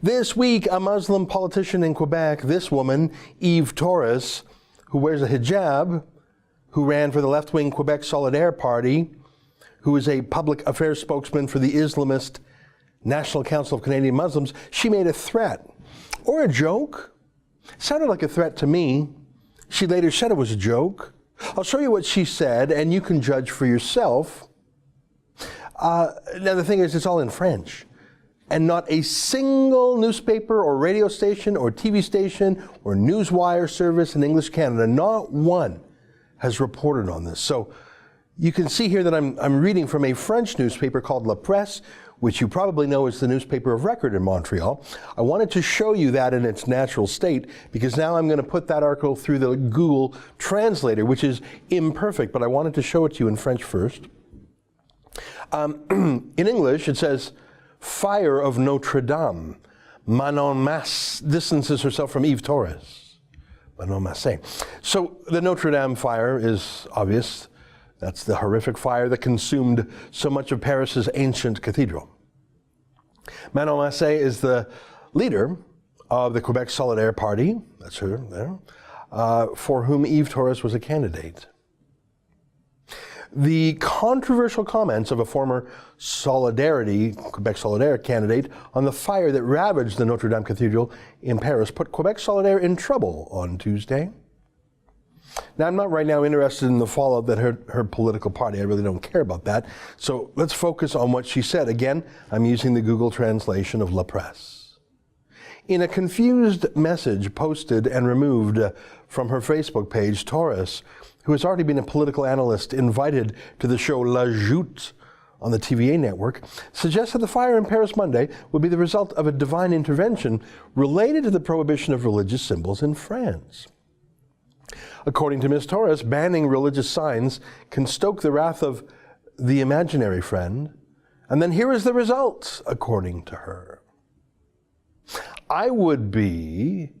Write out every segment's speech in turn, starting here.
This week, a Muslim politician in Quebec, this woman, Eve Torres, who wears a hijab, who ran for the left-wing Quebec Solidaire Party, who is a public affairs spokesman for the Islamist National Council of Canadian Muslims, she made a threat, or a joke. Sounded like a threat to me. She later said it was a joke. I'll show you what she said, and you can judge for yourself. Now, the thing is, it's all in French. And not a single newspaper or radio station or TV station or newswire service in English Canada, not one, has reported on this. So you can see here that I'm reading from a French newspaper called La Presse, which you probably know is the newspaper of record in Montreal. I wanted to show you that in its natural state because now I'm going to put that article through the Google Translator, which is imperfect, but I wanted to show it to you in French first. In English, it says, "Fire of Notre Dame. Manon Masse distances herself from Eve Torres." Manon Masse. So the Notre Dame fire is obvious. That's the horrific fire that consumed so much of Paris's ancient cathedral. Manon Masse is the leader of the Quebec Solidaire Party, that's her there, for whom Eve Torres was a candidate. The controversial comments of a former Solidarity, Quebec Solidaire candidate on the fire that ravaged the Notre Dame Cathedral in Paris put Quebec Solidaire in trouble on Tuesday. Now, I'm not right now interested in the fallout that her political party, I really don't care about that. So let's focus on what she said. Again, I'm using the Google translation of La Presse. In a confused message posted and removed from her Facebook page, Torres, who has already been a political analyst invited to the show La Joute on the TVA network, suggested the fire in Paris Monday would be the result of a divine intervention related to the prohibition of religious symbols in France. According to Ms. Torres, banning religious signs can stoke the wrath of the imaginary friend, and then here is the result, according to her. I would be,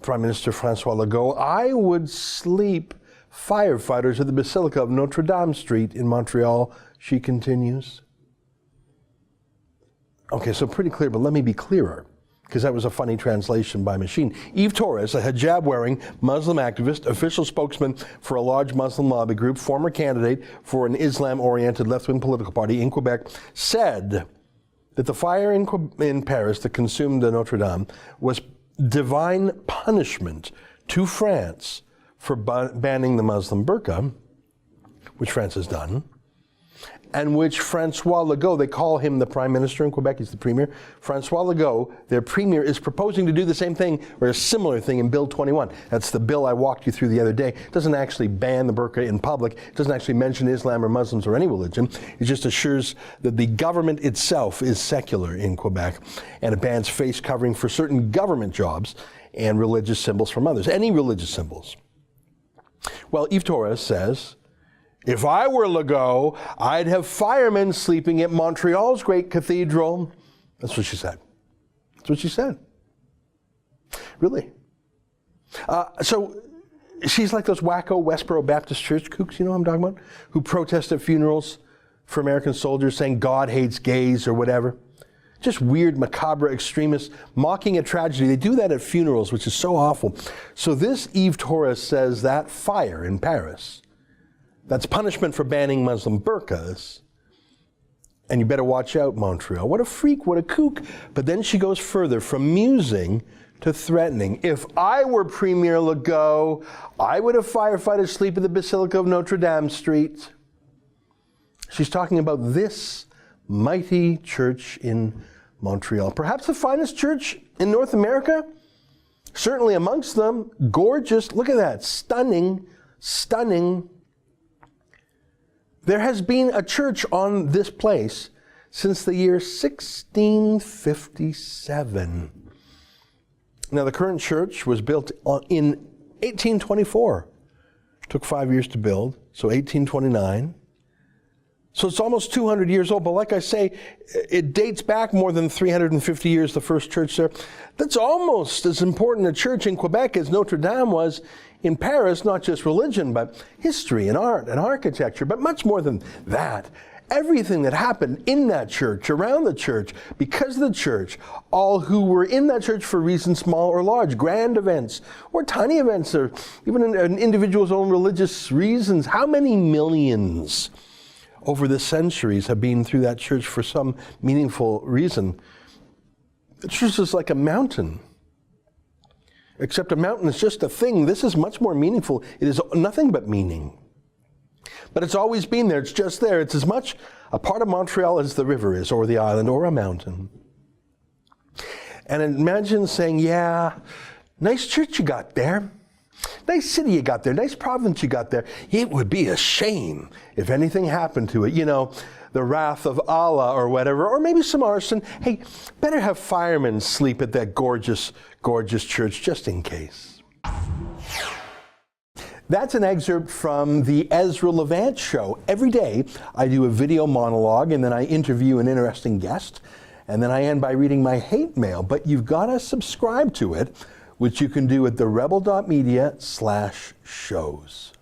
Prime Minister François Legault, I would sleep firefighters at the Basilica of Notre Dame Street in Montreal, she continues. Okay, so pretty clear, but let me be clearer, because that was a funny translation by machine. Eve Torres, a hijab-wearing Muslim activist, official spokesman for a large Muslim lobby group, former candidate for an Islam-oriented left-wing political party in Quebec, said that the fire in Paris that consumed the Notre Dame was divine punishment to France for banning the Muslim burqa, which France has done, and which François Legault, they call him the Prime Minister in Quebec, he's the Premier. François Legault, their Premier, is proposing to do the same thing, or a similar thing in Bill 21. That's the bill I walked you through the other day. It doesn't actually ban the burqa in public. It doesn't actually mention Islam or Muslims or any religion. It just assures that the government itself is secular in Quebec, and it bans face covering for certain government jobs and religious symbols from others, any religious symbols. Well, Eve Torres says, if I were Legault, I'd have firemen sleeping at Montreal's great cathedral. That's what she said. That's what she said. Really. So she's like those wacko Westboro Baptist Church kooks, you know what I'm talking about? Who protest at funerals for American soldiers saying God hates gays or whatever. Just weird, macabre extremists mocking a tragedy. They do that at funerals, which is so awful. So this Eve Torres says that fire in Paris, that's punishment for banning Muslim burqas. And you better watch out, Montreal. What a freak, what a kook. But then she goes further, from musing to threatening. If I were Premier Legault, I would have firefighters sleep at the Basilica of Notre Dame Street. She's talking about this mighty church in Montreal. Perhaps the finest church in North America. Certainly amongst them. Gorgeous. Look at that. Stunning. Stunning. There has been a church on this place since the year 1657. Now, the current church was built in 1824. Took 5 years to build, so 1829. So it's almost 200 years old, but like I say, it dates back more than 350 years, the first church there. That's almost as important a church in Quebec as Notre Dame was in Paris, not just religion, but history and art and architecture, but much more than that. everything that happened in that church, around the church, because of the church, all who were in that church for reasons small or large, grand events or tiny events, or even an individual's own religious reasons. How many millions over the centuries have been through that church for some meaningful reason? The church is like a mountain. Except a mountain is just a thing. This is much more meaningful. It is nothing but meaning. But it's always been there. It's just there. It's as much a part of Montreal as the river is, or the island, or a mountain. And imagine saying, yeah, nice church you got there. Nice city you got there. Nice province you got there. It would be a shame if anything happened to it. You know, the wrath of Allah or whatever, or maybe some arson. Hey, better have firemen sleep at that gorgeous, gorgeous church just in case. That's an excerpt from the Ezra Levant Show. Every day I do a video monologue and then I interview an interesting guest, and then I end by reading my hate mail. But you've got to subscribe to it, which you can do at therebel.media/shows.